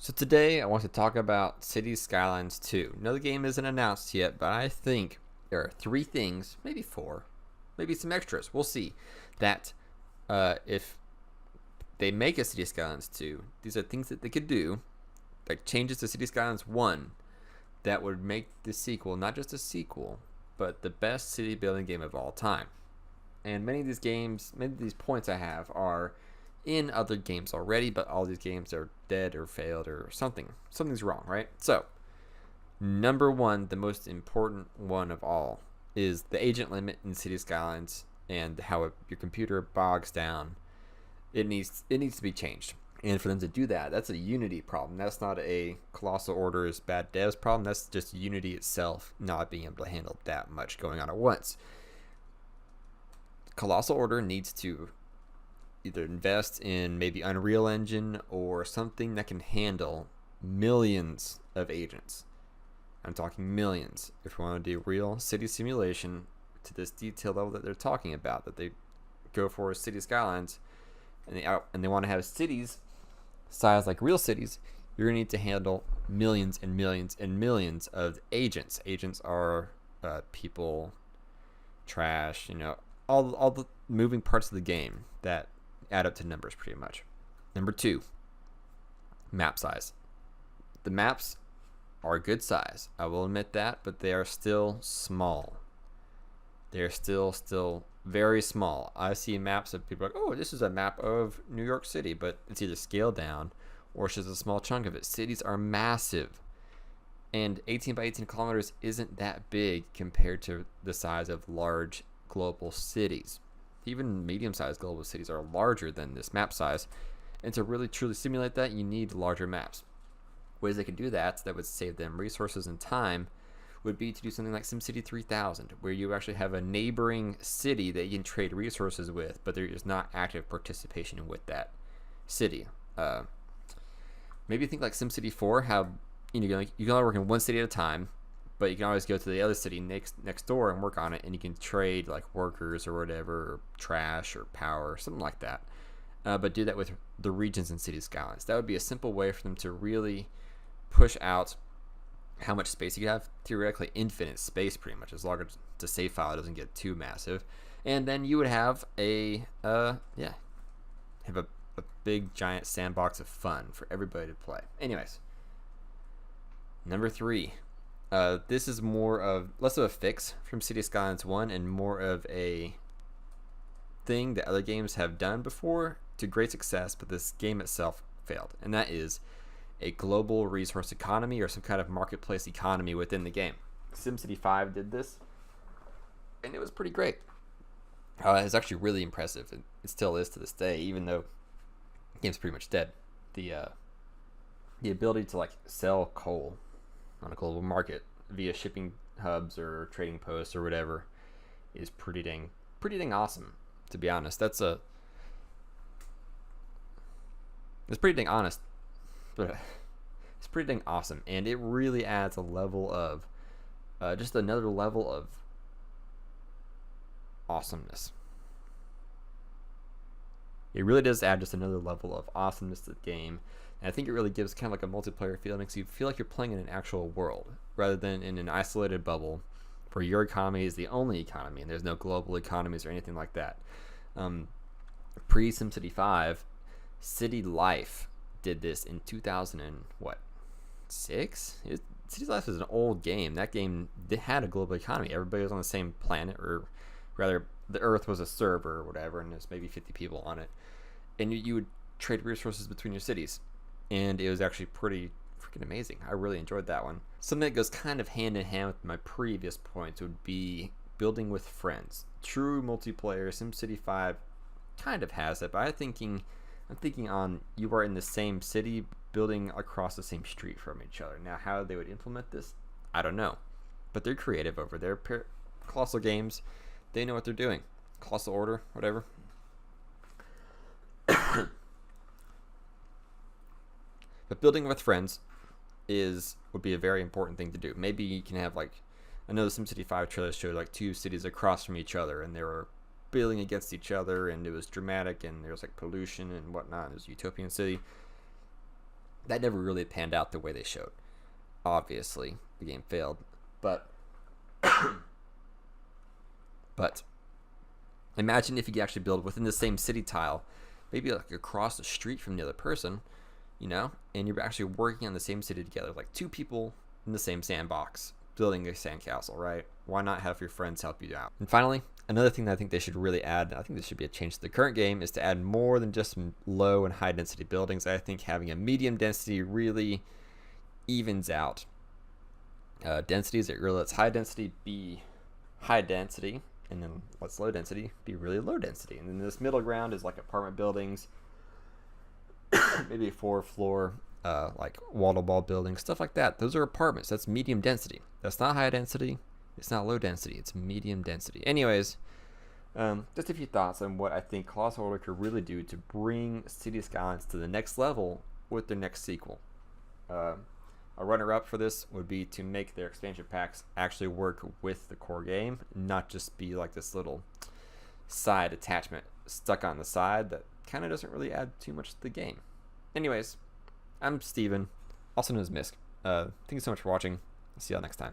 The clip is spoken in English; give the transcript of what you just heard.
So today I want to talk about Cities Skylines 2. No, the game isn't announced yet, but I think there are three things, maybe four, maybe some extras. We'll see. That if they make a Cities Skylines 2, these are things that they could do, like changes to Cities Skylines 1, that would make the sequel not just a sequel, but the best city building game of all time. And many of these points I have are in other games already, but all these games are dead or failed or something. Something's wrong, right? So, number one, the most important one of all, is the agent limit in City Skylines and how your computer bogs down. It needs to be changed. And for them to do that, that's a Unity problem. That's not a Colossal Order's bad devs problem. That's just Unity itself not being able to handle that much going on at once. Colossal Order needs to either invest in maybe Unreal Engine or something that can handle millions of agents. I'm talking millions. If we want to do real city simulation to this detail level that they're talking about, that they go for City Skylines, and they want to have cities size like real cities, you're going to need to handle millions and millions and millions of agents. Agents are people, trash, all the moving parts of the game that add up to numbers pretty much. Number two, map size. The maps are a good size, I will admit that, but they are still small. They're still very small. I see maps of people like, oh, this is a map of New York City, but it's either scaled down or it's just a small chunk of it. Cities are massive, and 18 by 18 kilometers isn't that big compared to the size of large global cities. Even medium-sized global cities are larger than this map size, and to really truly simulate that, you need larger maps. Ways they could do that would save them resources and time would be to do something like SimCity 3000, where you actually have a neighboring city that you can trade resources with, but there is not active participation with that city. Maybe think like SimCity 4, how you can only work in one city at a time, but you can always go to the other city next door and work on it, and you can trade like workers or whatever, or trash or power, something like that. But do that with the regions and City Skylines. That would be a simple way for them to really push out how much space you have. Theoretically, infinite space, pretty much, as long as the save file doesn't get too massive. And then you would have a big giant sandbox of fun for everybody to play. Anyways, number three. This is less of a fix from City Skylines 1 and more of a thing that other games have done before to great success, but this game itself failed. And that is a global resource economy or some kind of marketplace economy within the game. SimCity 5 did this, and it was pretty great. It's actually really impressive, and it still is to this day, even though the game's pretty much dead. The ability to like sell coal on a global market via shipping hubs or trading posts or whatever is pretty dang awesome, to be honest. It's pretty dang honest, but it's pretty dang awesome, and it really adds a level of just another level of awesomeness. It really does add just another level of awesomeness to the game. And I think it really gives kind of like a multiplayer feel. It makes you feel like you're playing in an actual world rather than in an isolated bubble where your economy is the only economy and there's no global economies or anything like that. Pre-SimCity 5, City Life did this in 2006? City Life is an old game. That game had a global economy. Everybody was on the same planet, or rather, the Earth was a server or whatever, and there's maybe 50 people on it. And you would trade resources between your cities. And it was actually pretty freaking amazing. I really enjoyed that one. Something that goes kind of hand in hand with my previous points would be building with friends. True multiplayer. SimCity 5 kind of has it, but I'm thinking on you are in the same city building across the same street from each other. Now, how they would implement this, I don't know. But they're creative over there. Colossal Games, they know what they're doing. Colossal Order, whatever. But building with friends would be a very important thing to do. Maybe you can have like, I know the SimCity 5 trailer showed like two cities across from each other, and they were building against each other, and it was dramatic, and there was like pollution and whatnot. It was a utopian city. That never really panned out the way they showed. Obviously, the game failed, but but imagine if you could actually build within the same city tile, maybe like across the street from the other person, you know, and you're actually working on the same city together, like two people in the same sandbox building a sandcastle, right? Why not have your friends help you out? And finally, another thing that I think they should really add, I think this should be a change to the current game, is to add more than just some low and high density buildings. I think having a medium density really evens out densities. It really lets high density be high density, and then lets low density be really low density. And then this middle ground is like apartment buildings, maybe a 4-floor like wall-to-wall buildings, stuff like that. Those are apartments. That's medium density. That's not high density. It's not low density. It's medium density. Anyways, just a few thoughts on what I think Colossal Order could really do to bring City Skylines to the next level with their next sequel. A runner-up for this would be to make their expansion packs actually work with the core game, not just be like this little side attachment stuck on the side that kind of doesn't really add too much to the game. Anyways, I'm Steven, also known as Misk. Thank you so much for watching. See y'all next time.